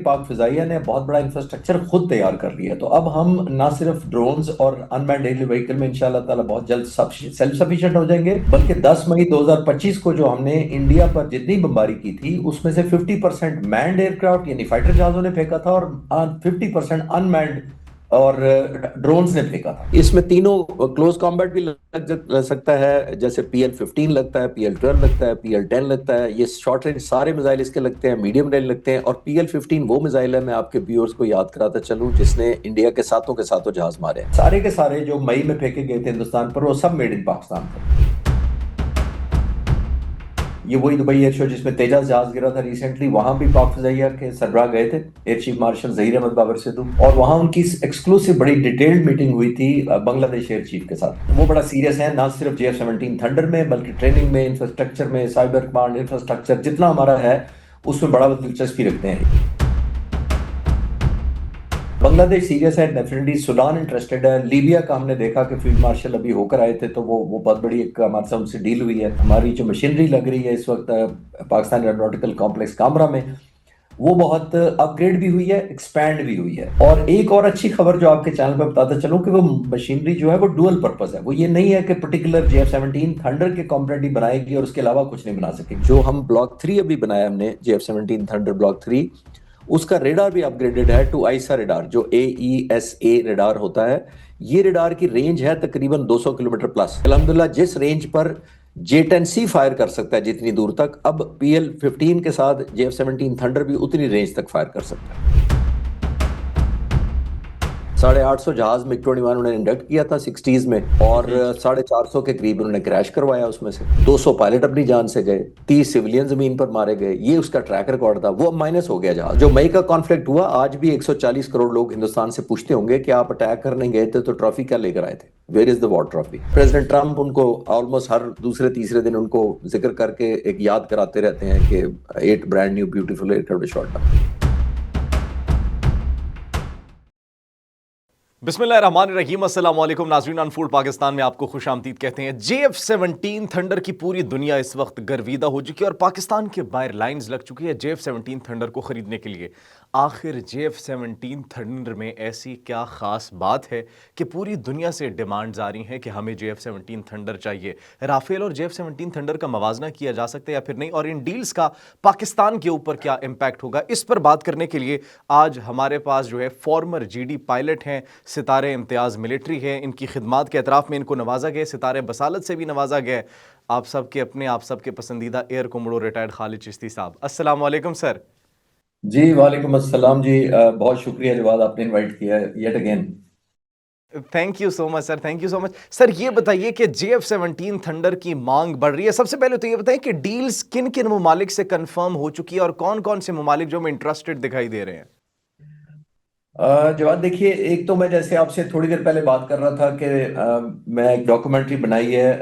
पाक फिजाइया ने बहुत बड़ा इंफ्रास्ट्रक्चर खुद तैयार कर लिया है। तो अब हम ना सिर्फ ड्रोन्स और अनमैन्ड एरियल व्हीकल में इंशाल्लाह ताला बहुत जल्द सेल्फ सफिशिएंट हो जाएंगे, बल्कि 10 मई 2025 को जो हमने इंडिया पर जितनी बमबारी की थी उसमें से 50% मैन्ड एयरक्राफ्ट यानी फाइटर जहाजों ने फेंका था और 50% अनमैन्ड और ड्रोन्स ने फेंका था। इसमें तीनों क्लोज कॉम्बैट भी लग सकता है, जैसे PL-15 लगता है, PL-12 लगता है, PL-10 लगता है। ये शॉर्ट रेंज सारे मिसाइल इसके लगते हैं, मीडियम रेंज लगते हैं। और PL-15 वो मिसाइल है, मैं आपके व्यूअर्स को याद कराता चलूं, जिसने इंडिया के सातों जहाज मारे हैं। सारे के सारे जो मई में फेंके गए थे हिंदुस्तान पर, वो सब मेड इन पाकिस्तान थे। ये वही दुबई एयर शो जिसमें तेजास जहाज गिरा था रिसेंटली, वहां भी पाक फिजाइया के सरबराह गए थे, air chief marshal Zaheer Ahmed Babar Sidhu, और वहां उनकी एक्सक्लूसिव बड़ी डिटेल्ड मीटिंग हुई थी बांग्लादेश एयर चीफ के साथ। वो बड़ा सीरियस है, ना सिर्फ JF-17 थंडर में बल्कि ट्रेनिंग में, इंफ्रास्ट्रक्चर में, साइबर कमांड इंफ्रास्ट्रक्चर जितना हमारा है उसमें बड़ा दिलचस्पी रखते हैं। बांग्लादेश सीरियस है, डेफिनेटली सूडान इंटरेस्टेड है। लीबिया का हमने देखा कि फील्ड मार्शल अभी होकर आए थे, तो वो बहुत बड़ी एक हमारे साथ उनसे डील हुई है। हमारी जो मशीनरी लग रही है इस वक्त पाकिस्तान एरोनॉटिकल कॉम्प्लेक्स कामरा में, वो बहुत अपग्रेड भी हुई है, एक्सपैंड भी हुई है। और एक और अच्छी खबर जो आपके चैनल पर बताता चलूं कि वो मशीनरी जो है वो डुअल पर्पस है। वो ये नहीं है कि पर्टिकुलर JF-17 थंडर के कॉम्पोनेंट ही बनाएगी और उसके अलावा कुछ नहीं बना सकेगी। जो हम ब्लॉक 3 अभी बनाया हमने, JF-17 थंडर ब्लॉक 3, उसका रेडार भी अपग्रेडेड है टू आईसा रेडार, जो AESA रेडार होता है। ये रेडार की रेंज है तकरीबन 200 किलोमीटर प्लस। अल्हम्दुलिल्लाह जिस रेंज पर J-10C फायर कर सकता है जितनी दूर तक, अब PL-15 के साथ JF-17 थंडर भी उतनी रेंज तक फायर कर सकता है। 850 जहाज MiG-21 उन्होंने इंडक्ट किया था 60s में, और 450 के करीब उन्होंने क्रैश करवाया। उसमें से 200 पायलट अपनी जान से गए, 30 सिविलियन जमीन पर मारे गए। ये उसका ट्रैक रिकॉर्ड था। वो माइनस हो गया जहाज। जो मई का कॉन्फ्लिक्ट हुआ, आज भी 140 करोड़ लोग हिंदुस्तान से पूछते होंगे कि आप अटैक करने गए थे तो ट्रॉफी क्या लेकर आए थे, where is the war trophy. President Trump उनको ऑलमोस्ट हर दूसरे तीसरे दिन उनको जिक्र करके एक याद कराते रहते हैं कि 8 brand new beautiful aircraft shot down. बिस्मिल्लाहिर्रहमानिर्रहीम, अस्सलाम वालेकुम नाज़रीन। अनफोल्ड पाकिस्तान में आपको खुशामदीद कहते हैं। JF-17 थंडर की पूरी दुनिया इस वक्त गर्विदा हो चुकी है और पाकिस्तान के बाहर लाइंस लग चुकी है JF-17 थंडर को खरीदने के लिए। आखिर JF-17 थंडर में ऐसी क्या खास बात है कि पूरी दुनिया से डिमांड्स आ रही हैं कि हमें JF-17 थंडर चाहिए। राफेल और JF-17 थंडर का मवाजना किया जा सकता है या फिर नहीं, और इन डील्स का पाकिस्तान के ऊपर क्या इम्पैक्ट होगा, इस पर बात करने के लिए आज हमारे पास जो है फॉर्मर GD पायलट हैं, सितारे इम्तियाज़ मिलिट्री है। इनकी खिदमात के एतराफ़ में इनको नवाजा गया, सितारे बसालत से भी नवाजा गया। आप सबके पसंदीदा air commodore retired Khalid Chishti साहब, अस्सलाम वालेकुम सर। जी वालेकुम अस्सलाम जी, बहुत शुक्रिया जवाद, आपने इनवाइट किया है yet again. Thank you so much sir, thank you so much sir. ये बताइए कि JF-17 थंडर की मांग बढ़ रही है। सबसे पहले तो ये बताइए कि डील्स किन किन ममालिक से कंफर्म हो चुकी है और कौन कौन से ममालिक जो में इंटरेस्टेड दिखाई दे रहे हैं। जवाब देखिए, एक तो मैं जैसे आपसे थोड़ी देर पहले बात कर रहा था कि मैं एक डॉक्यूमेंट्री बनाई है,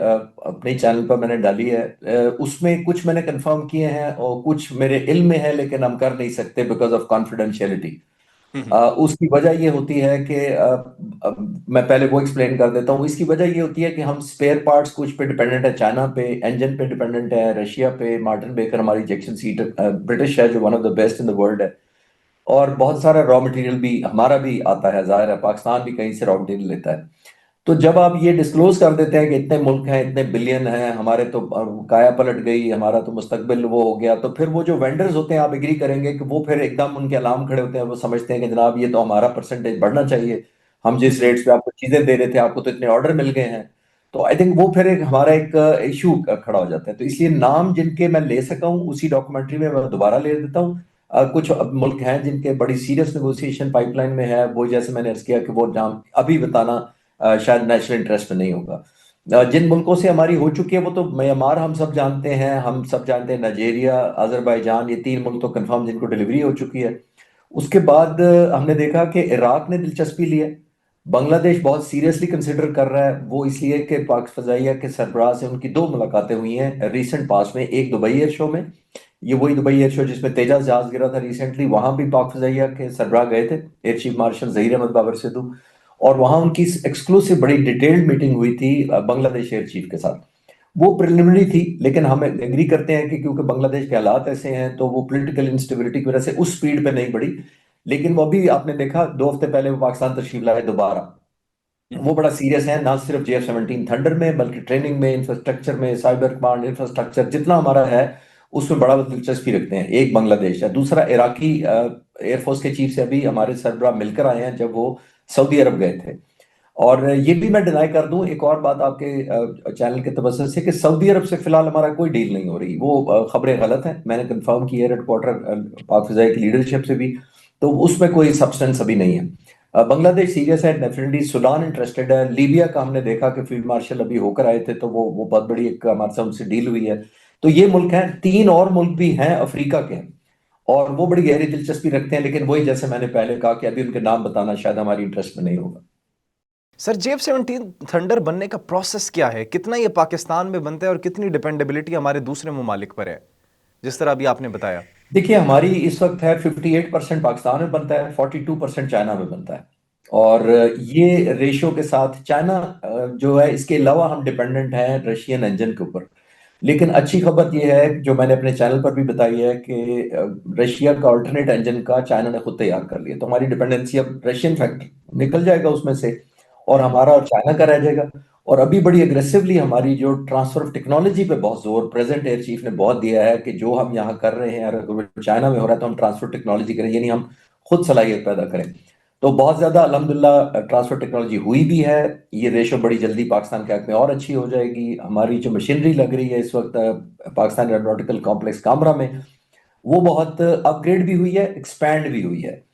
अपने चैनल पर मैंने डाली है। उसमें कुछ मैंने कंफर्म किए हैं और कुछ मेरे इल्म में है, लेकिन हम कर नहीं सकते बिकॉज ऑफ कॉन्फिडेंशियलिटी। उसकी वजह ये होती है कि मैं पहले वो एक्सप्लेन कर देता हूँ। इसकी वजह ये होती है कि हम स्पेयर पार्ट्स कुछ पे डिपेंडेंट है, चाइना पे, इंजन पे डिपेंडेंट है, रशिया पे, मार्टिन बेकर हमारी इंजेक्शन सीट ब्रिटिश है जो one of the best in the world है, और बहुत सारा रॉ मटेरियल भी हमारा भी आता है। जाहिर है पाकिस्तान भी कहीं से रॉ मटेरियल लेता है। तो जब आप ये डिस्क्लोज कर देते हैं कि इतने मुल्क हैं, इतने बिलियन हैं, हमारे तो काया पलट गई, हमारा तो मुस्तकबिल वो हो गया, तो फिर वो जो वेंडर्स होते हैं, आप एग्री करेंगे कि वो फिर एकदम उनके अलार्म खड़े होते हैं। वो समझते हैं कि जनाब ये तो हमारा परसेंटेज बढ़ना चाहिए, हम जिस रेट्स पे आपको चीजें दे रहे थे, आपको तो इतने ऑर्डर मिल गए हैं। तो आई थिंक वो फिर एक हमारा एक इशू खड़ा हो जाता है। तो इसलिए नाम जिनके मैं ले सका हूँ उसी डॉक्यूमेंट्री में मैं दोबारा ले देता हूँ। कुछ मुल्क हैं जिनके बड़ी सीरियस नेगोशिएशन पाइपलाइन में है, वो जैसे मैंने अर्ज किया कि वो नाम अभी बताना शायद नेशनल इंटरेस्ट में नहीं होगा। जिन मुल्कों से हमारी हो चुकी है वो तो म्यांमार हम सब जानते हैं, नाइजीरिया, अजरबैजान, ये 3 मुल्क तो कंफर्म जिनको डिलीवरी हो चुकी है। उसके बाद हमने देखा कि इराक ने दिलचस्पी ली है, बांग्लादेश बहुत सीरियसली कंसिडर कर रहा है। वो इसलिए कि पाक फजाइया के सरबराह से उनकी 2 मुलाकातें हुई हैं रिसेंट पास में, एक दुबई एयर शो में, ये वही दुबई एयर शो जिसमें तेजास जहाज गिरा था रिसेंटली, वहां भी पाक फजाइया के सरबराह गए थे, air chief marshal Zaheer Ahmed Babar Sidhu, और वहां उनकी एक्सक्लूसिव बड़ी डिटेल्ड मीटिंग हुई थी बांग्लादेश एयर चीफ के साथ। वो प्रिलिमिनरी थी, लेकिन हम एग्री करते हैं कि क्योंकि बांग्लादेश के हालात ऐसे हैं तो वो पॉलिटिकल इंस्टेबिलिटी की वजह से उस स्पीड पे नहीं बढ़ी। लेकिन वो अभी आपने देखा 2 हफ्ते पहले वो पाकिस्तान तशरीफ लाए दोबारा। वो बड़ा सीरियस है, ना सिर्फ JF-17 थंडर में बल्कि ट्रेनिंग में, इंफ्रास्ट्रक्चर में, साइबर कमांड इंफ्रास्ट्रक्चर जितना हमारा है उसमें बड़ा दिलचस्पी रखते हैं। एक बांग्लादेश है, दूसरा इराकी एयरफोर्स के चीफ से अभी हमारे सरबराह मिलकर आए हैं जब वो सऊदी अरब गए थे। और ये भी मैं डिनाई कर दूं एक और बात आपके चैनल के तवज्जो से कि सऊदी अरब से फिलहाल हमारा कोई डील नहीं हो रही। वो खबरें गलत हैं, मैंने कंफर्म की है हेडक्वार्टर पाक फिजाई की लीडरशिप से भी, तो उसमें कोई सब्सटेंस अभी नहीं है। बांग्लादेश सीरियस है डेफिनेटली, सूडान इंटरेस्टेड है, लीबिया का हमने देखा कि फील्ड मार्शल अभी होकर आए थे तो वो बहुत बड़ी एक हमारे साथ उनसे डील हुई है। तो ये मुल्क हैं, 3 और मुल्क भी हैं अफ्रीका के, और वो बड़ी गहरी दिलचस्पी रखते हैं, लेकिन वही जैसे मैंने पहले कहा कि अभी उनके नाम बताना शायद हमारी इंटरेस्ट में नहीं होगा। सर, JF-17 थंडर बनने का प्रोसेस क्या है? कितना ये पाकिस्तान में बनता है और कितनी डिपेंडेबिलिटी हमारे दूसरे ममालिक पर है, जिस तरह अभी आपने बताया? देखिए, हमारी इस वक्त है 58% पाकिस्तान में बनता है, 42% चाइना में बनता है। और ये रेशो के साथ चाइना जो है, इसके अलावा हम डिपेंडेंट हैं रशियन इंजन के ऊपर। लेकिन अच्छी खबर ये है जो मैंने अपने चैनल पर भी बताई है कि रशिया का अल्टरनेट इंजन का चाइना ने खुद तैयार कर लिया, तो हमारी डिपेंडेंसी अब रशियन फैक्टर निकल जाएगा उसमें से, और हमारा और चाइना का रह जाएगा। और अभी बड़ी अग्रेसिवली हमारी जो ट्रांसफर ऑफ टेक्नोलॉजी पे बहुत जोर प्रेजेंट एयर चीफ ने बहुत दिया है कि जो हम यहाँ कर रहे हैं अगर वो चाइना में हो रहा है तो हम ट्रांसफर टेक्नोलॉजी करें, यानी हम खुद सलाहियत पैदा करें। तो बहुत ज्यादा अल्हम्दुलिल्लाह ट्रांसफर टेक्नोलॉजी हुई भी है। ये रेशो बड़ी जल्दी पाकिस्तान के हक में और अच्छी हो जाएगी। हमारी जो मशीनरी लग रही है इस वक्त पाकिस्तान एरोनॉटिकल कॉम्प्लेक्स कामरा में, वो बहुत अपग्रेड भी हुई है, एक्सपैंड भी हुई है।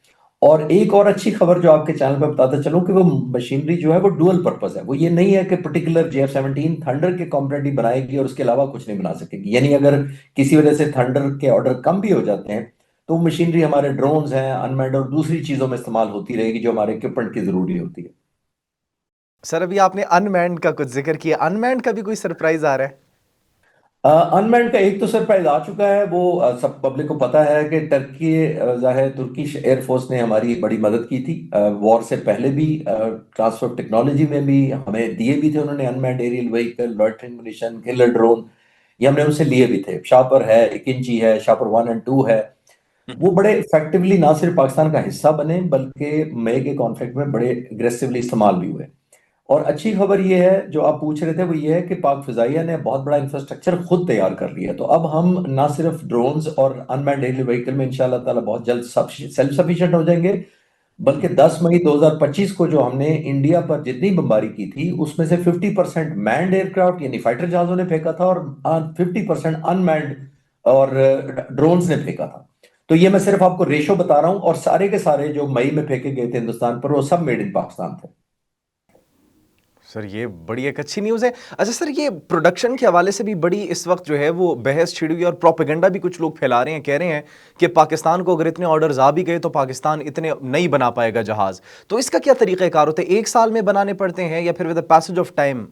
और एक और अच्छी खबर जो आपके चैनल पर बताता चलूं कि वो मशीनरी जो है वो डुअल पर्पस है। वो ये नहीं है कि पर्टिकुलर JF-17 थंडर के कॉम्पोनेंट ही बनाएगी और उसके अलावा कुछ नहीं बना सकेगी। यानी अगर किसी वजह से थंडर के ऑर्डर कम भी हो जाते हैं तो मशीनरी हमारे ड्रोन्स हैं, अनमैन्ड और दूसरी चीजों में इस्तेमाल होती रहेगी जो हमारे इक्विपमेंट की जरूरी होती है। सर, अभी आपने अनमैन्ड का कुछ जिक्र किया, अनमैन्ड का भी कोई सरप्राइज आ रहा है? अनमैन्ड का एक तो सरप्राइज आ चुका है, वो सब पब्लिक को पता है कि टर्की जाहिर तुर्किश एयरफोर्स ने हमारी बड़ी मदद की थी वॉर से पहले भी। ट्रांसफर टेक्नोलॉजी में भी हमें दिए भी थे उन्होंने, unmanned aerial vehicle, loitering mission, killer drone, ये हमने उनसे लिए भी थे। शापर है, इकिंची है, शापर 1 और 2 है। वो बड़े इफेक्टिवली ना सिर्फ पाकिस्तान का हिस्सा बने बल्कि मई के कॉन्फ्लिक्ट में बड़े अग्रेसिवली इस्तेमाल भी हुए। और अच्छी खबर ये है जो आप पूछ रहे थे, वो ये है कि पाक फिजाइया ने बहुत बड़ा इंफ्रास्ट्रक्चर खुद तैयार कर लिया। तो अब हम ना सिर्फ ड्रोन्स और अनमैन्ड एरियल व्हीकल में इंशाल्लाह ताला बहुत जल्द सेल्फ सफिशिएंट हो जाएंगे, बल्कि 10 मई 2025 को जो हमने इंडिया पर जितनी बमबारी की थी उसमें से 50% मैन्ड एयरक्राफ्ट यानी फाइटर जहाजों ने फेंका था, और 50% अनमैन्ड और ड्रोन्स ने फेंका था। तो ये मैं सिर्फ आपको रेशो बता रहा हूं, और सारे के सारे जो मई में फेंके गए थे हिंदुस्तान पर वो सब मेड इन पाकिस्तान थे। सर, ये बड़ी एक अच्छी न्यूज़ है। अच्छा सर, ये प्रोडक्शन के हवाले से भी बड़ी इस वक्त जो है वो बहस छिड़ी हुई है और प्रोपेगेंडा भी कुछ लोग फैला रहे हैं, कह रहे हैं कि पाकिस्तान को अगर इतने ऑर्डर्स आ भी गए तो पाकिस्तान इतने नहीं बना पाएगा जहाज। तो इसका क्या तरीक़ाकार होता है? 1 साल में बनाने पड़ते हैं या फिर with the passage of time?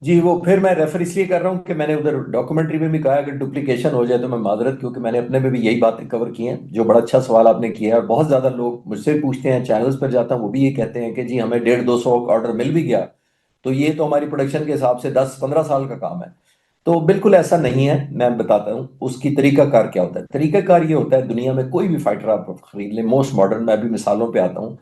जी, वो फिर मैं रेफर इसलिए कर रहा हूँ कि मैंने उधर डॉक्यूमेंट्री में भी कहा अगर डुप्लीकेशन हो जाए तो मैं माजरत, क्योंकि मैंने अपने में भी यही बातें कवर की हैं। जो बड़ा अच्छा सवाल आपने किया है, और बहुत ज्यादा लोग मुझसे भी पूछते हैं, चैनल्स पर जाता हूँ वो भी ये कहते हैं कि जी हमें 150-200 ऑर्डर मिल भी गया तो ये तो हमारी प्रोडक्शन के हिसाब से 10-15 साल का काम है। तो बिल्कुल ऐसा नहीं है, मैं बताता हूँ उसकी तरीकाकार क्या होता है। तरीकाकार ये होता है, दुनिया में कोई भी फाइटर आप खरीद लें मोस्ट मॉडर्न, मैं अभी मिसालों पे आता हूँ।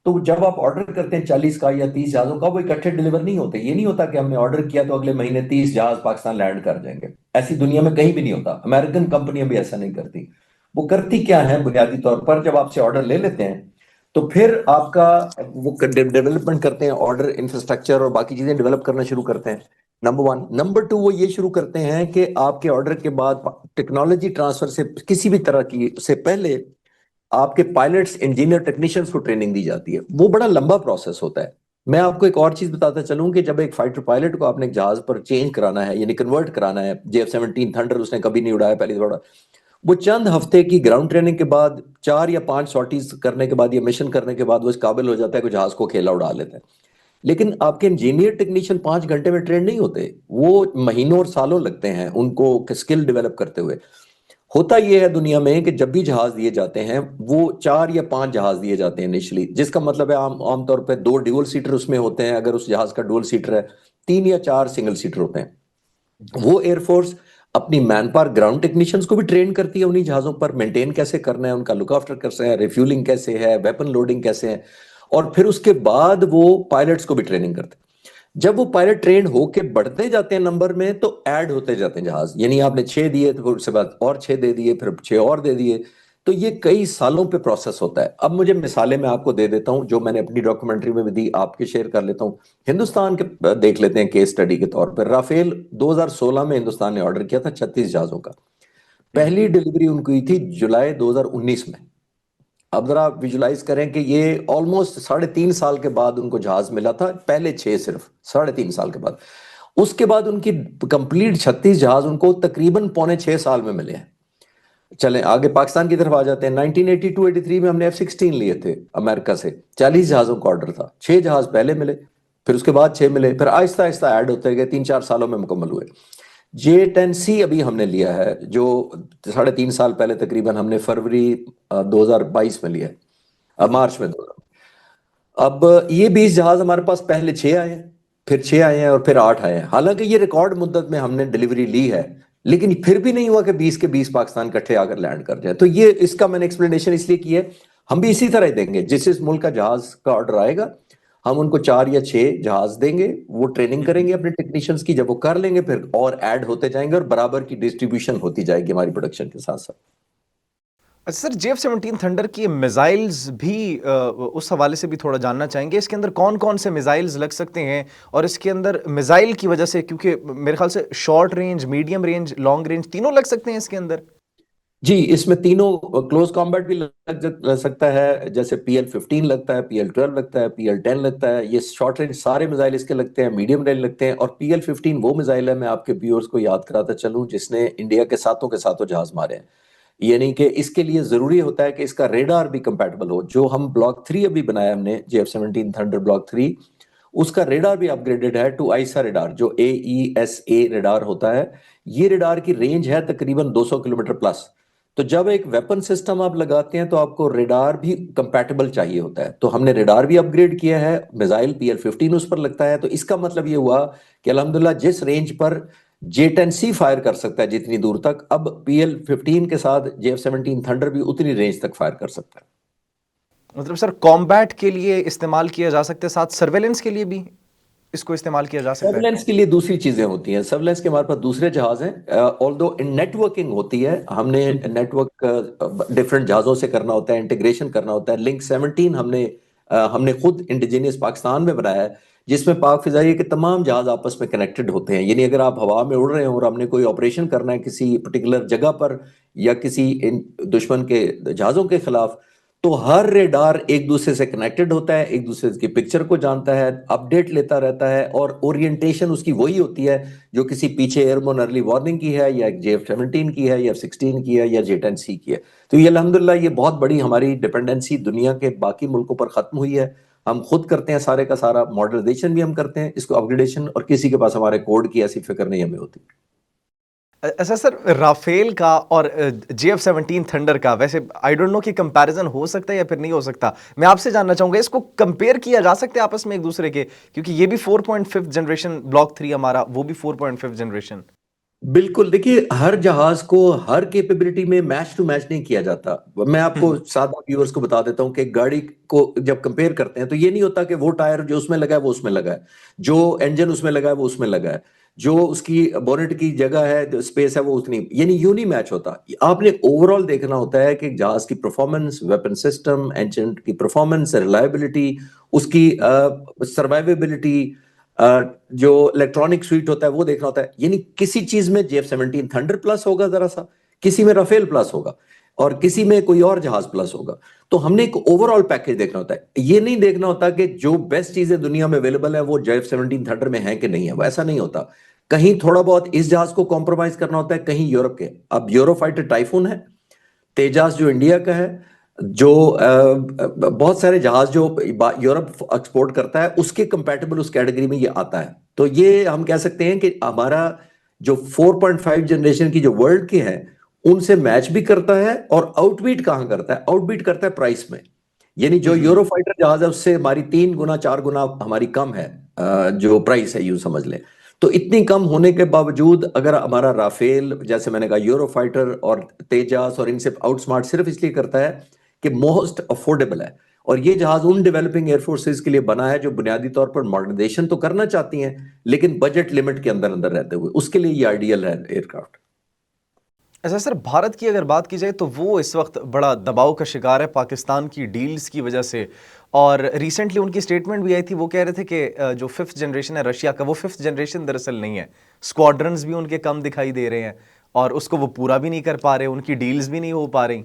तो जब आप ऑर्डर करते हैं 40 का या 30 जहाजों का, वो इकट्ठे डिलीवर नहीं होते। ये नहीं होता कि हमने ऑर्डर किया तो अगले महीने 30 जहाज पाकिस्तान लैंड कर जाएंगे। ऐसी दुनिया में कहीं भी नहीं होता, अमेरिकन कंपनियां भी ऐसा नहीं करती। वो करती क्या है, बुनियादी तौर पर जब आपसे ऑर्डर ले लेते हैं तो फिर आपका वो डेवलपमेंट करते हैं, ऑर्डर इंफ्रास्ट्रक्चर और बाकी चीजें डेवलप करना शुरू करते हैं। नंबर 1। नंबर 2, वो ये शुरू करते हैं कि आपके ऑर्डर के बाद टेक्नोलॉजी ट्रांसफर से किसी भी तरह की से पहले आपके पायलट्स, इंजीनियर, टेक्नीशियंस को ट्रेनिंग दी जाती है। वो बड़ा लंबा प्रोसेस होता है। मैं आपको एक और चीज बताता चलूं कि जब एक फाइटर पायलट को आपने एक जहाज पर चेंज कराना है यानी कन्वर्ट कराना है, JF-17 थंडर उसने कभी नहीं उड़ाया पहली दफा, वो चंद हफ्ते की ग्राउंड ट्रेनिंग के बाद 4 या 5 सॉर्टीज करने के बाद या मिशन करने के बाद वो इस काबिल हो जाता है कि जहाज को अकेला उड़ा लेता है। लेकिन आपके इंजीनियर टेक्नीशियन 5 घंटे में ट्रेन नहीं होते, वो महीनों और सालों लगते हैं उनको स्किल डेवलप करते हुए। होता यह है दुनिया में कि जब भी जहाज दिए जाते हैं वो 4 या 5 जहाज दिए जाते हैं इनिशियली, जिसका मतलब है आमतौर पर 2 ड्यूल सीटर उसमें होते हैं, अगर उस जहाज का डुअल सीटर है 3 या 4 सिंगल सीटर होते हैं। वो एयरफोर्स अपनी मैन पावर ग्राउंड टेक्नीशियंस को भी ट्रेन करती है उन्हीं जहाजों पर, मेंटेन कैसे करना है, उनका लुक आफ्टर कैसे है, रिफ्यूलिंग कैसे है, वेपन लोडिंग कैसे है, और फिर उसके बाद वो पायलट्स को भी ट्रेनिंग करते हैं। जब वो पायलट ट्रेन होके बढ़ते जाते हैं नंबर में, तो ऐड होते जाते हैं जहाज, यानी आपने 6 दिए तो फिर उसके बाद और 6 दे दिए, फिर 6 और दे दिए। तो ये कई सालों पे प्रोसेस होता है। अब मुझे मिसालें मैं आपको दे देता हूं, जो मैंने अपनी डॉक्यूमेंट्री में भी दी, आपके शेयर कर लेता हूं। हिंदुस्तान के देख लेते हैं केस स्टडी के तौर पर। राफेल 2016 में हिंदुस्तान ने ऑर्डर किया था 36 जहाजों का। पहली डिलीवरी उनको हुई थी जुलाई 2019 में। अब जरा विजुलाइज करें कि ये ऑलमोस्ट 3.5 साल के बाद उनको जहाज मिला था, पहले 6 सिर्फ 3.5 साल के बाद। उसके बाद उनकी कंप्लीट 36 जहाज उनको तकरीबन पौने 6 साल में मिले हैं। चलें आगे पाकिस्तान की तरफ आ जाते हैं। 1982-83 में हमने F-16 लिए थे अमेरिका से, 40 जहाजों का ऑर्डर था, 6 जहाज पहले मिले, फिर उसके बाद 6 मिले, फिर आहिस्ता आहिस्ता ऐड होते गए, 3-4 सालों में मुकम्मल हुए। J-10C अभी हमने लिया है, जो 3.5 साल पहले तकरीबन हमने फरवरी 2022 में लिया है, मार्च में 2000। अब ये 20 जहाज हमारे पास पहले 6 आए हैं, फिर 6 आए हैं, और फिर 8 आए हैं। हालांकि ये रिकॉर्ड मुद्दत में हमने डिलीवरी ली है, लेकिन फिर भी नहीं हुआ कि 20 के 20 पाकिस्तान इकट्ठे आकर लैंड कर जाए। तो ये इसका मैंने एक्सप्लेनेशन इसलिए की है। हम भी इसी तरह ही देंगे, जिस मुल्क का जहाज का ऑर्डर आएगा, हम उनको 4 या 6 जहाज देंगे, वो ट्रेनिंग करेंगे अपने टेक्नीशियंस की, जब वो कर लेंगे फिर और ऐड होते जाएंगे, और बराबर की डिस्ट्रीब्यूशन होती जाएगी हमारी प्रोडक्शन के साथ साथ। अच्छा सर, JF-17 थंडर की मिसाइल्स भी उस हवाले से भी थोड़ा जानना चाहेंगे। इसके अंदर कौन कौन से मिसाइल्स लग सकते हैं, और इसके अंदर मिसाइल की वजह से, क्योंकि मेरे ख्याल से short range, medium range, long range तीनों लग सकते हैं इसके अंदर। जी, इसमें तीनों क्लोज कॉम्बैट भी लग सकता है, जैसे PL-15 लगता है, PL-12 लगता है, PL-10 लगता है। ये शॉर्ट रेंज सारे मिसाइल इसके लगते हैं, मीडियम रेंज लगते हैं। और PL-15 वो मिसाइल है, मैं आपके व्यूअर्स को याद कराता चलूं, जिसने इंडिया के सातों जहाज मारे हैं। यानी कि इसके लिए जरूरी होता है कि इसका रेडार भी कंपैटिबल हो। जो हम ब्लॉक 3 अभी बनाया हमने, JF-17 थंडर ब्लॉक 3, उसका रेडार भी अपग्रेडेड है टू आईसा रेडार, जो AESA रेडार होता है। ये रेडार की रेंज है तकरीबन 200 किलोमीटर प्लस। तो जब एक वेपन सिस्टम आप लगाते हैं, तो आपको रेडार भी कंपैटिबल चाहिए होता है। तो हमने रेडार भी अपग्रेड किया है, मिसाइल PL-15 उस पर लगता है। तो इसका मतलब ये हुआ कि अल्हम्दुलिल्लाह जिस रेंज पर J-10C फायर कर सकता है जितनी दूर तक, अब PL-15 के साथ JF-17 थंडर भी उतनी रेंज तक फायर कर सकता है। मतलब सर, कॉम्बैट के लिए इस्तेमाल किया जा सकता है, साथ सर्वेलेंस के लिए भी इसको इस्तेमाल किया जा सकता है। सर्वेलेंस के लिए दूसरी चीजें होती हैं। सर्वेलेंस के हमारे पास दूसरे जहाज हैं, ऑल्दो नेटवर्किंग होती है। हमने नेटवर्क डिफरेंट जहाजों से करना होता है, इंटीग्रेशन करना होता है। लिंक 17 हमने खुद इंडिजीनियस पाकिस्तान में बनाया है, जिसमें पाक फिजाइया के तमाम जहाज आपस में कनेक्टेड होते हैं। यानी अगर आप हवा में उड़ रहे हो और हमने कोई ऑपरेशन करना है किसी पर्टिकुलर जगह पर, या किसी दुश्मन के जहाजों के खिलाफ, तो हर रेडार एक दूसरे से कनेक्टेड होता है, एक दूसरे की पिक्चर को जानता है, अपडेट लेता रहता है, और ओरिएंटेशन उसकी वही होती है जो किसी पीछे एयरमोन अर्ली वार्निंग की है, या JF-17 की है, या F-16 की है, या J-10C की है। तो ये अल्हम्दुलिल्लाह ये बहुत बड़ी हमारी डिपेंडेंसी दुनिया के बाकी मुल्कों पर खत्म हुई है। हम खुद करते हैं सारे का सारा, मॉडर्नाइजेशन भी हम करते हैं इसको, अपग्रेडेशन, और किसी के पास हमारे कोड की ऐसी फिक्र नहीं हमें होती। अच्छा सर, राफेल का और JF-17 थंडर का वैसे आई डोंट नो कि कंपैरिजन हो सकता है या फिर नहीं हो सकता। मैं आपसे जानना चाहूंगा, इसको कंपेयर किया जा सकता है आपस में एक दूसरे के, क्योंकि ये भी 4.5 जनरेशन ब्लॉक 3 हमारा, वो भी 4.5 जनरेशन। बिल्कुल, देखिए हर जहाज को हर कैपेबिलिटी में मैच टू मैच नहीं किया जाता। मैं आपको सादा व्यूअर्स को बता देता हूं कि गाड़ी को जब कंपेयर करते हैं, तो ये नहीं होता कि वो टायर जो उसमें लगा है वो उसमें लगा है, जो इंजन उसमें लगा है वो उसमें लगा है, जो उसकी बोनेट की जगह है, स्पेस है, वो उतनी, यानी यूं नहीं मैच होता। आपने ओवरऑल देखना होता है कि जहाज की परफॉर्मेंस, वेपन सिस्टम, इंजन की परफॉर्मेंस, रिलायबिलिटी, उसकी सर्वाइवेबिलिटी, जो इलेक्ट्रॉनिक स्वीट होता है वो देखना होता है। यानी किसी चीज में JF-17 थंडर प्लस होगा जरा सा, किसी में राफेल प्लस होगा, और किसी में कोई और जहाज प्लस होगा। तो हमने एक ओवरऑल पैकेज देखना होता है। ये नहीं देखना होता कि जो बेस्ट चीजें दुनिया में अवेलेबल है वो JF-17 थंडर में है कि नहीं है, वो ऐसा नहीं होता। कहीं थोड़ा बहुत इस जहाज को कॉम्प्रोमाइज करना होता है, कहीं यूरोप के। अब यूरोफाइटर टाइफून है, तेजास जो इंडिया का है, जो बहुत सारे जहाज जो यूरोप एक्सपोर्ट करता है, उसके कंपैटिबल उस कैटेगरी में ये आता है। तो ये हम कह सकते हैं कि हमारा जो 4.5 जनरेशन की जो वर्ल्ड की है, उनसे मैच भी करता है। और आउटबीट कहां करता है? आउटबीट करता है प्राइस में। यानी जो यूरोफाइटर जहाज है उससे हमारी 3 गुना 4 गुना हमारी कम है, जो प्राइस है यूं समझ लें। तो इतनी कम होने के बावजूद अगर हमारा राफेल, जैसे मैंने कहा, यूरो फाइटर और तेजास और इनसे आउटस्मार्ट सिर्फ इसलिए करता है कि मोस्ट अफोर्डेबल है, और ये जहाज उन डेवलपिंग एयरफोर्सेज के लिए बना है जो बुनियादी तौर पर मॉडर्नाइजेशन तो करना चाहती हैं लेकिन बजट लिमिट के अंदर अंदर रहते हुए, उसके लिए ये आइडियल है एयरक्राफ्ट। अच्छा सर, भारत की अगर बात की जाए तो वो इस वक्त बड़ा दबाव का शिकार है पाकिस्तान की डील्स की वजह से। और रिसेंटली उनकी स्टेटमेंट भी आई थी, वो कह रहे थे कि जो फिफ्थ जनरेशन है रशिया का, वो फिफ्थ जनरेशन दरअसल नहीं है। स्क्वाड्रन्स भी उनके कम दिखाई दे रहे हैं और उसको वो पूरा भी नहीं कर पा रहे, उनकी डील्स भी नहीं हो पा रही।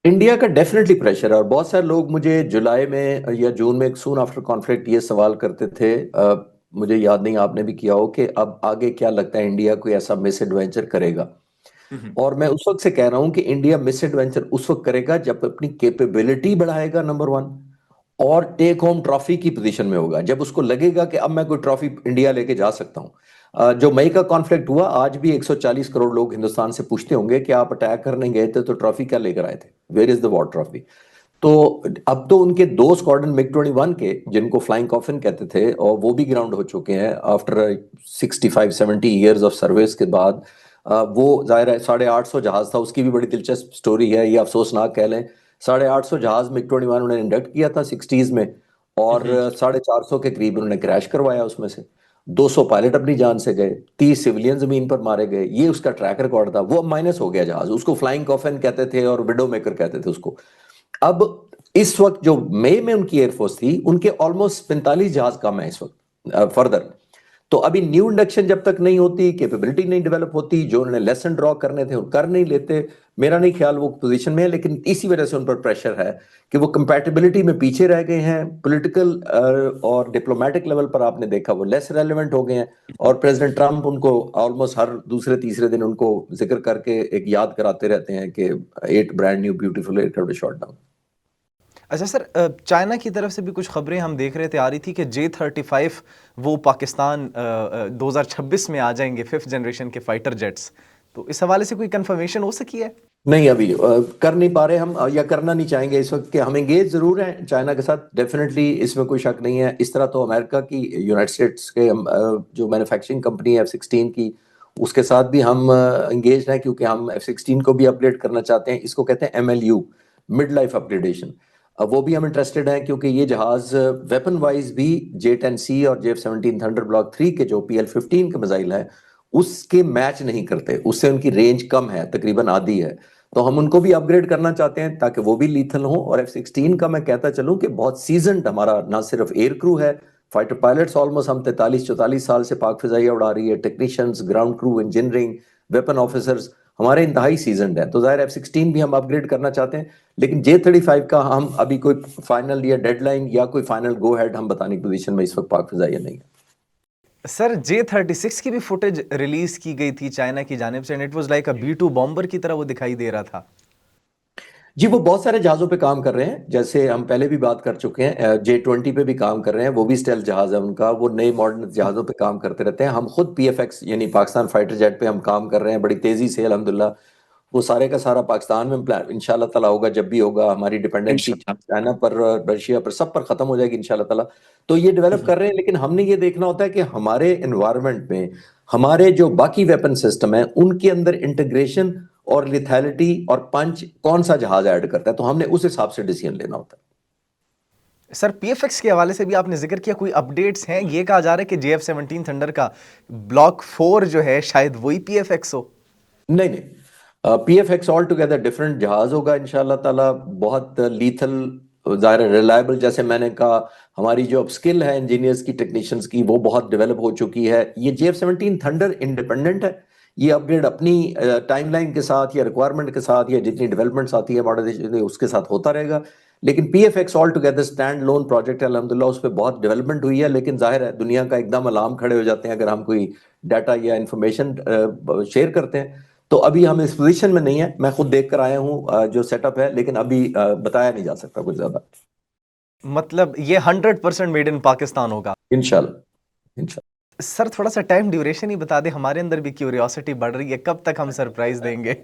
इंडिया का डेफिनेटली प्रेशर है, और बहुत सारे लोग मुझे जुलाई में या जून में सून आफ्टर कॉन्फ्लिक्ट ये सवाल करते थे, मुझे याद नहीं आपने भी किया हो, कि अब आगे क्या लगता है इंडिया कोई ऐसा मिस एडवेंचर करेगा। और मैं उस वक्त से कह रहा हूं कि इंडिया मिस एडवेंचर उस वक्त करेगा जब अपनी कैपेबिलिटी बढ़ाएगा, नंबर वन, और टेक होम ट्रॉफी की पोजीशन में होगा, जब उसको लगेगा कि अब मैं कोई ट्रॉफी इंडिया लेके जा सकता हूं। जो मई का कॉन्फ्लिक्ट हुआ, आज भी 140 करोड़ लोग हिंदुस्तान से पूछते होंगे कि आप अटैक करने गए थे तो ट्रॉफी क्या लेकर आए थे, where is the war trophy. तो अब तो उनके दो स्क्वाड्रन मिग 21 के, जिनको फ्लाइंग कॉफिन कहते थे, और वो भी ग्राउंड हो चुके हैं आफ्टर 65-70 ईयर्स ऑफ सर्विस के बाद। वो जाहिर है 850 जहाज था, उसकी भी बड़ी दिलचस्प स्टोरी है, ये अफसोसनाक कह लें। 850 जहाज मिग 21 उन्होंने इंडक्ट किया था 60s में, और 450 के करीब उन्होंने क्रैश करवाया, उसमें से 200 पायलट अपनी जान से गए, 30 सिविलियन जमीन पर मारे गए, ये उसका ट्रैक रिकॉर्ड था। वो माइनस हो गया जहाज, उसको फ्लाइंग कॉफिन कहते थे और विडो मेकर कहते थे उसको। अब इस वक्त जो मई में उनकी एयरफोर्स थी, उनके ऑलमोस्ट 45 जहाज कम है इस वक्त फर्दर। तो अभी न्यू इंडक्शन जब तक नहीं होती, कैपेबिलिटी नहीं डेवलप होती, जो उन्होंने लेसन ड्रॉ करने थे वो कर नहीं लेते। मेरा नहीं ख्याल वो पोजीशन में है, लेकिन इसी वजह से उन पर प्रेशर है कि वो कंपैटिबिलिटी में पीछे रह गए हैं। पॉलिटिकल और डिप्लोमेटिक लेवल पर आपने देखा वो लेस रेलेवेंट हो गए हैं, और प्रेसिडेंट ट्रंप उनको ऑलमोस्ट हर दूसरे तीसरे दिन उनको जिक्र करके एक याद कराते रहते हैं कि 8 brand new beautiful aircraft shot down. अच्छा सर, चाइना की तरफ से भी कुछ खबरें हम देख रहे थे, आ रही थी कि J-35 वो पाकिस्तान 2026 में आ जाएंगे, फिफ्थ जनरेशन के फाइटर जेट्स। तो इस हवाले से कोई कंफर्मेशन हो सकी है? नहीं, अभी कर नहीं पा रहे हम, या करना नहीं चाहेंगे इस वक्त, कि हम एंगेज जरूर हैं चाइना के साथ, डेफिनेटली, इसमें कोई शक नहीं है। इस तरह तो अमेरिका की, यूनाइटेड स्टेट्स के जो मैन्युफैक्चरिंग कंपनी है F-16 की, उसके साथ भी हम एंगेज हैं, क्योंकि हम F-16 को भी अपग्रेड करना चाहते हैं। इसको कहते हैं MLU, मिड लाइफ अपग्रेडेशन। वो भी हम इंटरेस्टेड हैं, क्योंकि ये जहाज वेपन वाइज भी J-10C और JF-17 थंडर ब्लॉक 3 के जो PL-15 के मिसाइल हैं उसके मैच नहीं करते, उससे उनकी रेंज कम है, तकरीबन आधी है। तो हम उनको भी अपग्रेड करना चाहते हैं ताकि वो भी लीथल हो। और F-16 का मैं कहता चलूं कि बहुत सीजनड हमारा ना सिर्फ एयर क्रू है, फाइटर पायलट्स ऑलमोस्ट हम 43-44 साल से पाक फिजाइया उड़ा रही है, technicians, ground crew, engineering, weapon officers हमारे इंतहाई सीजनड है। तो जाहिर F-16 भी हम अपग्रेड करना चाहते हैं, लेकिन J-35 का हम अभी कोई फाइनल या डेडलाइन या कोई फाइनल गो हेड हम बताने की पोजीशन में इस वक्त पाक फिजाइया नहीं है। सर, J-36 की भी फुटेज रिलीज की गई थी चाइना की जानिब से, and it was like a B-2 bomber की तरह वो दिखाई दे रहा था। जी, वो बहुत सारे जहाजों पे काम कर रहे हैं, जैसे हम पहले भी बात कर चुके हैं, J-20 पे भी काम कर रहे हैं, वो भी स्टेल्थ जहाज है उनका, वो नए मॉडर्न जहाजों पे काम करते रहते हैं। हम खुद PFX यानी पाकिस्तान फाइटर जेट पे हम काम कर रहे हैं बड़ी तेजी से, अल्हम्दुलिल्लाह। वो सारे का सारा पाकिस्तान में प्लान इंशाल्लाह ताला होगा, जब भी होगा हमारी डिपेंडेंसी चाइना पर, रशिया पर, सब पर खत्म हो जाएगी इंशाल्लाह ताला। तो ये डेवलप कर रहे हैं, लेकिन हमने ये देखना होता है कि हमारे एनवायरनमेंट में हमारे जो बाकी वेपन सिस्टम है उनके अंदर इंटीग्रेशन और लिथैलिटी और पंच कौन सा जहाज ऐड करता है, तो हमने उस हिसाब से डिसीजन लेना होता है। सर, PFX के हवाले से भी आपने जिक्र किया, कोई अपडेट्स हैं? ये कहा जा रहा है कि JF-17 थंडर का ब्लॉक 4 जो है शायद वही PFX हो। नहीं नहीं, PFX ऑल टुगेदर डिफरेंट जहाज होगा इंशाल्लाह ताला, बहुत लीथल, ज़ाहिर रिलायबल। जैसे मैंने कहा, हमारी जो स्किल है इंजीनियर्स की, टेक्नीशियंस की, वो बहुत डेवलप हो चुकी है। ये JF-17 थंडर इंडिपेंडेंट है, ये अपग्रेड अपनी टाइमलाइन के साथ या रिक्वायरमेंट के साथ या जितनी डेवलपमेंट्स आती है मॉडर्नाइजेशन उसके साथ होता रहेगा। लेकिन PFX all together stand loan project है, अल्हम्दुलिल्लाह उस पर बहुत डेवलपमेंट हुई है। लेकिन जाहिर है दुनिया का एकदम अलार्म खड़े हो जाते हैं अगर हम कोई डाटा या इंफॉर्मेशन शेयर करते हैं। तो अभी हम इस पोजीशन में नहीं है, मैं खुद देख कर आया हूँ जो सेटअप है, लेकिन अभी बताया नहीं जा सकता कुछ ज्यादा। मतलब ये 100% मेड इन पाकिस्तान होगा? इंशाल्लाह, इंशाल्लाह। सर, थोड़ा सा टाइम ड्यूरेशन ही बता दें, हमारे अंदर भी क्यूरियोसिटी बढ़ रही है, कब तक हम सरप्राइज देंगे?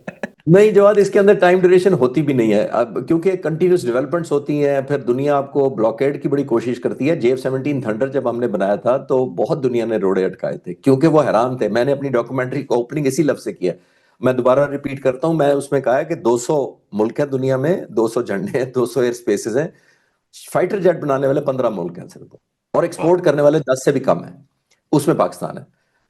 नहीं जवाब, इसके अंदर टाइम ड्यूरेशन होती भी नहीं है अब, क्योंकि कंटिन्यूस डेवलपमेंट्स होती हैं, फिर दुनिया आपको ब्लॉकेड की बड़ी कोशिश करती है। JF-17 थंडर जब हमने बनाया था तो बहुत दुनिया ने रोड़े अटकाए थे, क्योंकि वो हैरान थे। मैंने अपनी डॉक्यूमेंट्री को ओपनिंग इसी लफ्ज से किया, मैं दोबारा रिपीट करता हूँ, मैं उसमें कहा है कि 200 मुल्क हैं दुनिया में, 200 झंडे हैं, 200 एयर स्पेसेस हैं, फाइटर जेट बनाने वाले 15 मुल्क हैं सिर्फ, और एक्सपोर्ट करने वाले 10 से भी कम है, उसमें पाकिस्तान है।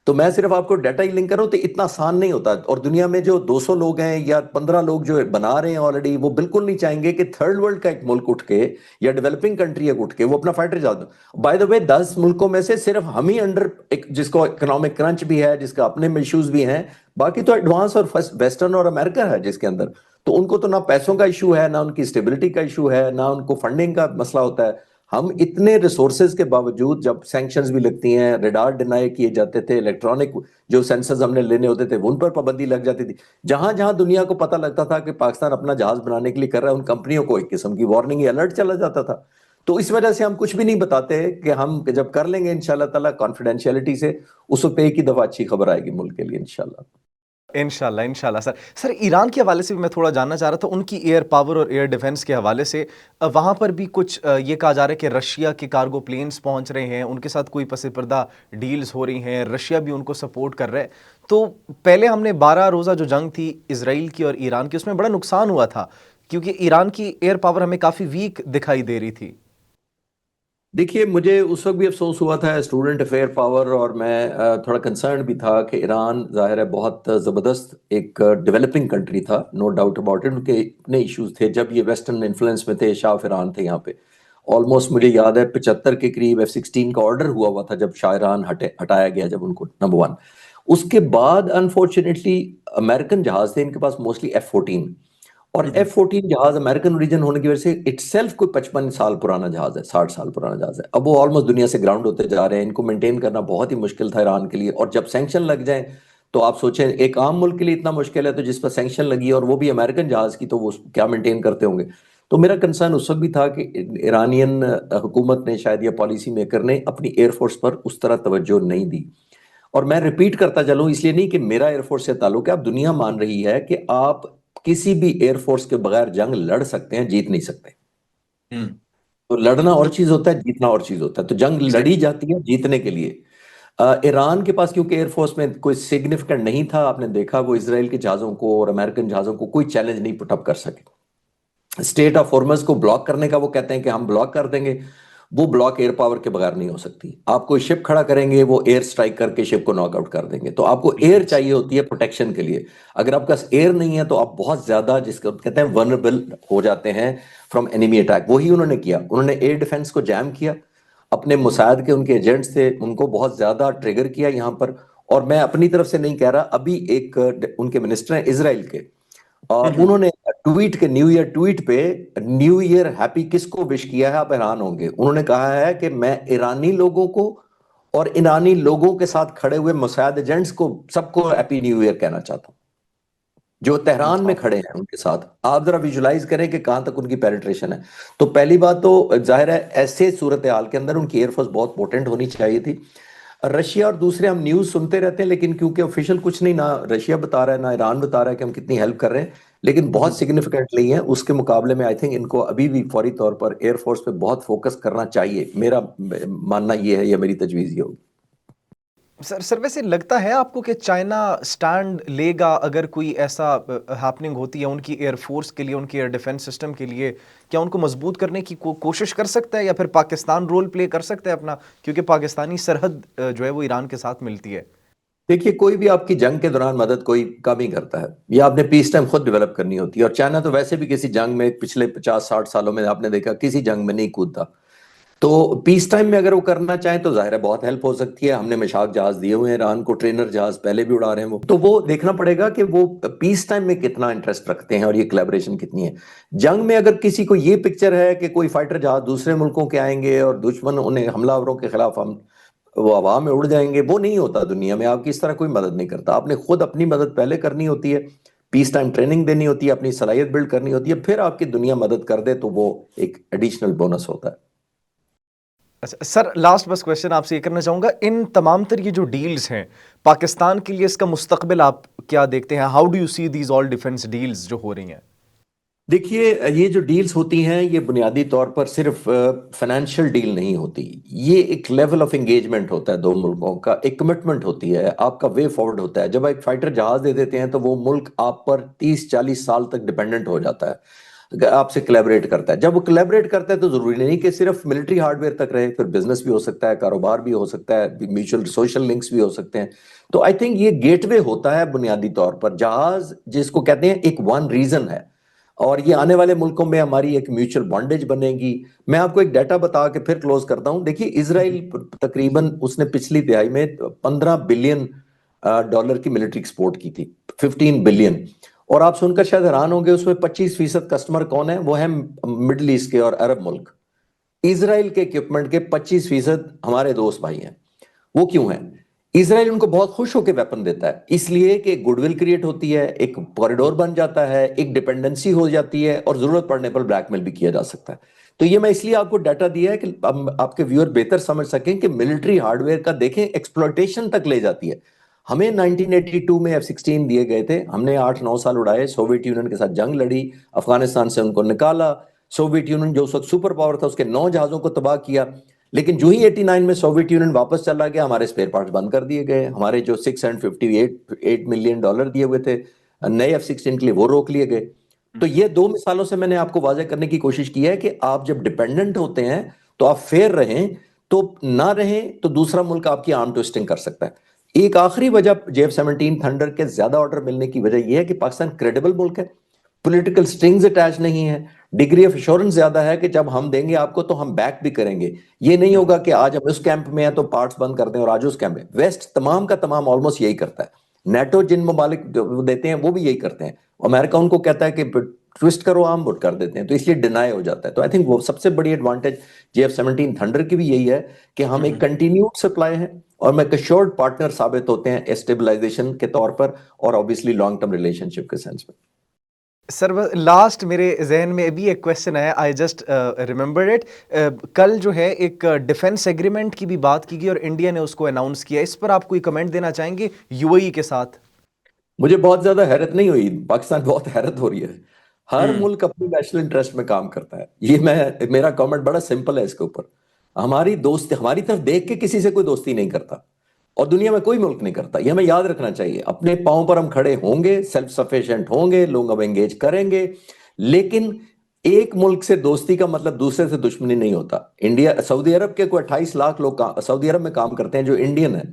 तो मैं सिर्फ आपको डाटा ही लिंक कर रहा हूं, तो इतना आसान नहीं होता। और दुनिया में जो 200 लोग हैं या 15 लोग जो बना रहे हैं ऑलरेडी, वो बिल्कुल नहीं चाहेंगे कि थर्ड वर्ल्ड का एक मुल्क उठ के या डेवलपिंग कंट्री एक उठ के वो अपना फाइटर जहाज। बाय द वे 10 मुल्कों में से सिर्फ हम ही अंडर एक, जिसको इकोनॉमिक क्रंच भी है, जिसका अपने इश्यूज भी हैं, बाकी तो एडवांस और वेस्टर्न और अमेरिका है जिसके अंदर। तो उनको तो ना पैसों का इशू है, ना उनकी स्टेबिलिटी का इशू है, ना उनको फंडिंग का मसला होता है। हम इतने रिसोर्सेज के बावजूद, जब सैंक्शंस भी लगती हैं, रेडार डिनाई किए जाते थे, इलेक्ट्रॉनिक जो सेंसर्स हमने लेने होते थे उन पर पाबंदी लग जाती थी, जहां जहां दुनिया को पता लगता था कि पाकिस्तान अपना जहाज बनाने के लिए कर रहा है, उन कंपनियों को एक किस्म की वार्निंग या अलर्ट चला जाता था। तो इस वजह से हम कुछ भी नहीं बताते कि हम जब कर लेंगे इंशाल्लाह ताला कॉन्फिडेंशियलिटी से, उस पे एक ही दफा अच्छी खबर आएगी मुल्क के लिए इंशाल्लाह। इंशाल्लाह इंशाल्लाह सर। सर ईरान के हवाले से भी मैं थोड़ा जानना चाह रहा था, उनकी एयर पावर और एयर डिफेंस के हवाले से वहाँ पर भी कुछ ये कहा जा रहा है कि रशिया के कार्गो प्लेन्स पहुँच रहे हैं, उनके साथ कोई पसे पर्दा डील्स हो रही हैं, रशिया भी उनको सपोर्ट कर रहा है। तो पहले हमने 12 रोज़ा जो जंग थी इसराइल की और ईरान की, उसमें बड़ा नुकसान हुआ था क्योंकि ईरान की एयर पावर हमें काफ़ी वीक दिखाई दे रही थी। देखिए, मुझे उस वक्त भी अफसोस हुआ था, स्टूडेंट अफेयर पावर, और मैं थोड़ा कंसर्न भी था कि ईरान जाहिर है बहुत ज़बरदस्त एक डेवलपिंग कंट्री था, नो डाउट अबाउट इट। उनके इतने इश्यूज थे जब ये वेस्टर्न इन्फ्लुएंस में थे, शाह ईरान थे यहाँ पे। ऑलमोस्ट मुझे याद है 75 के करीब F-16 का ऑर्डर हुआ था जब शाह ईरान हटाया गया, जब उनको, नंबर वन। उसके बाद अनफॉर्चुनेटली अमेरिकन जहाज थे इनके पास, मोस्टली F-14। और F-14 जहाज अमेरिकन ओरिजिन होने की वजह से इटसेल्फ कोई 55 साल पुराना जहाज है, 60 साल पुराना जहाज है। अब वो ऑलमोस्ट दुनिया से ग्राउंड होते जा रहे हैं, इनको मेंटेन करना बहुत ही मुश्किल था ईरान के लिए। और जब सैंक्शन लग जाए तो आप सोचें, एक आम मुल्क के लिए इतना मुश्किल है, तो जिस पर सैंक्शन लगी और वो भी अमेरिकन जहाज की, तो वो क्या मेंटेन करते होंगे। तो मेरा कंसर्न उस वक्त भी था कि ईरानियन हुकूमत ने, शायद या पॉलिसी मेकर ने, अपनी एयरफोर्स पर उस तरह तवज्जो नहीं दी। और मैं रिपीट करता चलूं, इसलिए नहीं कि मेरा एयरफोर्स से ताल्लुक है, अब दुनिया मान रही है कि आप किसी भी एयरफोर्स के बगैर जंग लड़ सकते हैं, जीत नहीं सकते। हम्म। तो लड़ना और चीज होता है, जीतना और चीज होता है। तो जंग लड़ी जाती है जीतने के लिए। ईरान के पास क्योंकि एयरफोर्स में कोई सिग्निफिकेंट नहीं था, आपने देखा वो इसराइल के जहाजों को और अमेरिकन जहाजों को कोई चैलेंज नहीं पुटअप कर सके। स्टेट ऑफ हॉर्मज को ब्लॉक करने का वो कहते हैं कि हम ब्लॉक कर देंगे, वो ब्लॉक एयर पावर के बगैर नहीं हो सकती। आप कोई शिप खड़ा करेंगे, वो एयर स्ट्राइक करके शिप को नॉकआउट कर देंगे। तो आपको एयर चाहिए होती है प्रोटेक्शन के लिए। अगर आपके पास एयर नहीं है तो आप बहुत ज्यादा, जिसको कहते हैं, वनरेबल हो जाते हैं फ्रॉम एनिमी अटैक। वही उन्होंने किया, उन्होंने एयर डिफेंस को जैम किया, अपने मुसाद के उनके एजेंट्स थे उनको बहुत ज्यादा ट्रिगर किया यहाँ पर। और मैं अपनी तरफ से नहीं कह रहा, अभी एक उनके मिनिस्टर हैं इसराइल के, उन्होंने ट्वीट के, न्यू ईयर ट्वीट पे न्यू ईयर हैप्पी किसको विश किया है, आप हैरान होंगे। उन्होंने कहा है कि मैं ईरानी लोगों को और ईरानी लोगों के साथ खड़े हुए मोसाद एजेंट्स को सबको हैप्पी न्यू ईयर कहना चाहता हूं, जो तेहरान में खड़े हैं उनके साथ। आप जरा विजुलाइज करें कि कहां तक उनकी पेनिट्रेशन है। तो पहली बात तो जाहिर है ऐसे सूरत हाल के अंदर उनकी एयरफोर्स बहुत पोटेंट होनी चाहिए थी। रशिया और दूसरे, हम न्यूज सुनते रहते हैं लेकिन क्योंकि ऑफिशियल कुछ नहीं, ना रशिया बता रहा है ना ईरान बता रहा है कि हम कितनी हेल्प कर रहे हैं, लेकिन बहुत सिग्निफिकेंट नहीं है उसके मुकाबले में। आई थिंक इनको अभी भी फौरी तौर पर एयरफोर्स पे बहुत फोकस करना चाहिए, मेरा मानना ये है, या मेरी तजवीज़ ये होगी। सर सर वैसे लगता है आपको कि चाइना स्टैंड लेगा अगर कोई ऐसा हैपनिंग होती है उनकी एयरफोर्स के लिए, उनकी एयर डिफेंस सिस्टम के लिए? क्या उनको मजबूत करने की कोशिश कर सकता है, या फिर पाकिस्तान रोल प्ले कर सकता है अपना, क्योंकि पाकिस्तानी सरहद जो है वो ईरान के साथ मिलती है? देखिए, कोई भी आपकी जंग के दौरान मदद कोई कम ही करता है, या आपने पीस टाइम खुद डेवलप करनी होती है। और चाइना तो वैसे भी किसी जंग में पिछले 50-60 सालों में आपने देखा किसी जंग में नहीं कूदता। तो पीस टाइम में अगर वो करना चाहें तो जाहिर है बहुत हेल्प हो सकती है। हमने मिशाक जहाज दिए हुए हैं ईरान को, ट्रेनर जहाज पहले भी उड़ा रहे हैं वो। तो वो देखना पड़ेगा कि वो पीस टाइम में कितना इंटरेस्ट रखते हैं और ये कोलैबोरेशन कितनी है। जंग में अगर किसी को ये पिक्चर है कि कोई फाइटर जहाज दूसरे मुल्कों के आएंगे और दुश्मन उन्हें, हमलावरों के खिलाफ हम वो हवा में उड़ जाएंगे, वो नहीं होता दुनिया में। आपकी इस तरह कोई मदद नहीं करता। आपने खुद अपनी मदद पहले करनी होती है, पीस टाइम ट्रेनिंग देनी होती है, अपनी सलाहियत बिल्ड करनी होती है, फिर आपकी दुनिया मदद कर दे तो वो एक एडिशनल बोनस होता है। अच्छा सर, लास्ट बस क्वेश्चन आपसे ये करना चाहूंगा, इन तमाम तर ये जो डील्स हैं पाकिस्तान के लिए, इसका मुस्तकबिल आप क्या देखते हैं? How do you see these all defence deals जो हो रही हैं? देखिए, ये जो डील्स होती हैं ये बुनियादी तौर पर सिर्फ फाइनेंशियल डील नहीं होती। ये एक लेवल ऑफ एंगेजमेंट होता है दो मुल्कों का, एक कमिटमेंट होती है, आपका वे फॉरवर्ड होता है। जब आप एक फाइटर जहाज दे देते हैं तो वो मुल्क आप पर 30-40 साल तक डिपेंडेंट हो जाता है, आपसे कोलैबोरेट करता है। जब वो कोलैबोरेट करता है तो जरूरी नहीं कि सिर्फ मिलिट्री हार्डवेयर तक रहे, फिर बिजनेस भी हो सकता है, कारोबार भी हो सकता है, म्यूचुअल सोशल लिंक्स भी हो सकते हैं। तो आई थिंक ये गेटवे होता है बुनियादी तौर पर। जहाज जिसको कहते हैं एक वन रीजन है, और ये आने वाले मुल्कों में हमारी एक म्यूचुअल बॉन्डेज बनेगी। मैं आपको एक डाटा बता के फिर क्लोज करता हूं। देखिए, इसराइल तकरीबन उसने पिछली तिहाई में 15 बिलियन डॉलर की मिलिट्री एक्सपोर्ट की थी, 15 बिलियन। और आप सुनकर शायद हैरान होंगे, उसमें 25% कस्टमर कौन है? वो है मिडल ईस्ट के और अरब मुल्क। इसराइल के इक्विपमेंट के 25% हमारे दोस्त भाई हैं। वो क्यों है? इसराइल उनको बहुत खुश होकर वेपन देता है, इसलिए कि एक गुडविल क्रिएट होती है, एक कॉरिडोर बन जाता है, एक डिपेंडेंसी हो जाती है, और जरूरत पड़ने पर ब्लैकमेल भी किया जा सकता है। तो ये मैं इसलिए आपको डाटा दिया है कि आपके व्यूअर बेहतर समझ सकें कि मिलिट्री हार्डवेयर का देखें एक्सप्लॉयटेशन तक ले जाती है। हमें 1982 में F-16 दिए गए थे, हमने 8-9 साल उड़ाए, सोवियत यूनियन के साथ जंग लड़ी, अफगानिस्तान से उनको निकाला। सोवियत यूनियन जो उस वक्त सुपर पावर था उसके 9 जहाजों को तबाह किया। लेकिन जो ही 89 में सोवियत यूनियन वापस चला गया, हमारे स्पेयर पार्ट्स बंद कर दिए गए। हमारे जो $658 मिलियन दिए हुए थे नए F-16 के लिए, वो रोक लिए गए। तो ये दो मिसालों से मैंने आपको वाजे करने की कोशिश की है कि आप जब डिपेंडेंट होते हैं तो आप फेयर रहें, तो ना रहें तो दूसरा मुल्क आपकी आर्म ट्विस्टिंग कर सकता है। एक आखिरी वजह JF-17 थंडर के ज्यादा ऑर्डर मिलने की वजह यह है कि पाकिस्तान क्रेडिबल मुल्क है, पॉलिटिकल स्ट्रिंग्स अटैच नहीं है, डिग्री ऑफ एश्योरेंस ज्यादा है कि जब हम देंगे आपको तो हम बैक भी करेंगे। ये नहीं होगा कि आज हम उस कैंप में हैं तो पार्ट्स बंद कर दें और आज उस कैंप में। वेस्ट तमाम का तमाम ऑलमोस्ट यही करता है। नेटो जिन ममालिक देते हैं वो भी यही करते हैं। अमेरिका उनको कहता है कि ट्विस्ट करो, आम वोट कर देते हैं, तो इसलिए डिनाई हो जाता है। तो आई थिंक वो सबसे बड़ी एडवांटेज JF-17 थंडर की भी यही है कि हम एक कंटिन्यूड सप्लाई है और मैं एश्योर्ड पार्टनर साबित होते हैं स्टेबलाइजेशन के तौर पर और ऑब्वियसली लॉन्ग टर्म रिलेशनशिप के सेंस में। सर लास्ट मेरे जहन में अभी एक क्वेश्चन है, आई जस्ट रिमेंबर इट। कल जो है एक डिफेंस एग्रीमेंट की भी बात की गई और इंडिया ने उसको अनाउंस किया, इस पर आप कोई कमेंट देना चाहेंगे यूएई के साथ? मुझे बहुत ज्यादा हैरत नहीं हुई, पाकिस्तान बहुत हैरत हो रही है। हर हम्म। मुल्क अपनी नेशनल इंटरेस्ट में काम करता है। ये मेरा कमेंट बड़ा सिंपल है इसके ऊपर। हमारी दोस्त हमारी तरफ देख के किसी से कोई दोस्ती नहीं करता, और दुनिया में कोई मुल्क नहीं करता। ये हमें याद रखना चाहिए। अपने पांव पर हम खड़े होंगे, सेल्फ सफिशिएंट होंगे, लोग अब एंगेज करेंगे। लेकिन एक मुल्क से दोस्ती का मतलब दूसरे से दुश्मनी नहीं होता। इंडिया सऊदी अरब के कोई 28 लाख लोग सऊदी अरब में काम करते हैं जो इंडियन है।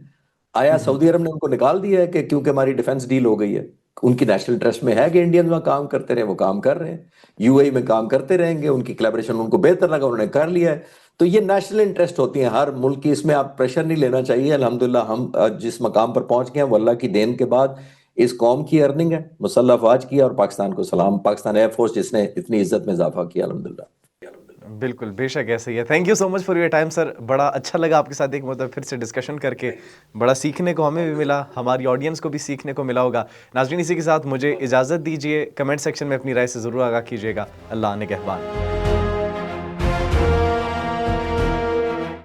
आया सऊदी अरब ने उनको निकाल दिया है कि क्योंकि हमारी डिफेंस डील हो गई है। उनकी नेशनल इंटरेस्ट में है कि इंडियन वहां काम करते रहे, वो काम कर रहे हैं। यूएई में काम करते रहेंगे, उनकी कोलैबोरेशन उनको बेहतर लगा, उन्होंने कर लिया है। तो ये नेशनल इंटरेस्ट होती है हर मुल्क की, इसमें आप प्रेशर नहीं लेना चाहिए। अल्हम्दुलिल्लाह हम जिस मकाम पर पहुंच गए हैं वो अल्लाह की देन के बाद इस कौम की अर्निंग है, मुसल्लह अफवाज की, और पाकिस्तान को सलाम, पाकिस्तान एयरफोर्स जिसने इतनी इज्जत में इजाफा किया, अल्हम्दुलिल्लाह। बिल्कुल, बेशक ऐसे ही है। Thank you so much for your time sir, बड़ा अच्छा लगा आपके साथ एक मतलब फिर से डिस्कशन करके, बड़ा सीखने को हमें भी मिला, हमारी ऑडियंस को भी सीखने को मिला होगा। नाज़रीन, इसी के साथ मुझे इजाज़त दीजिए, कमेंट सेक्शन में अपनी राय से ज़रूर आगाह कीजिएगा। अल्लाह ने कहबान।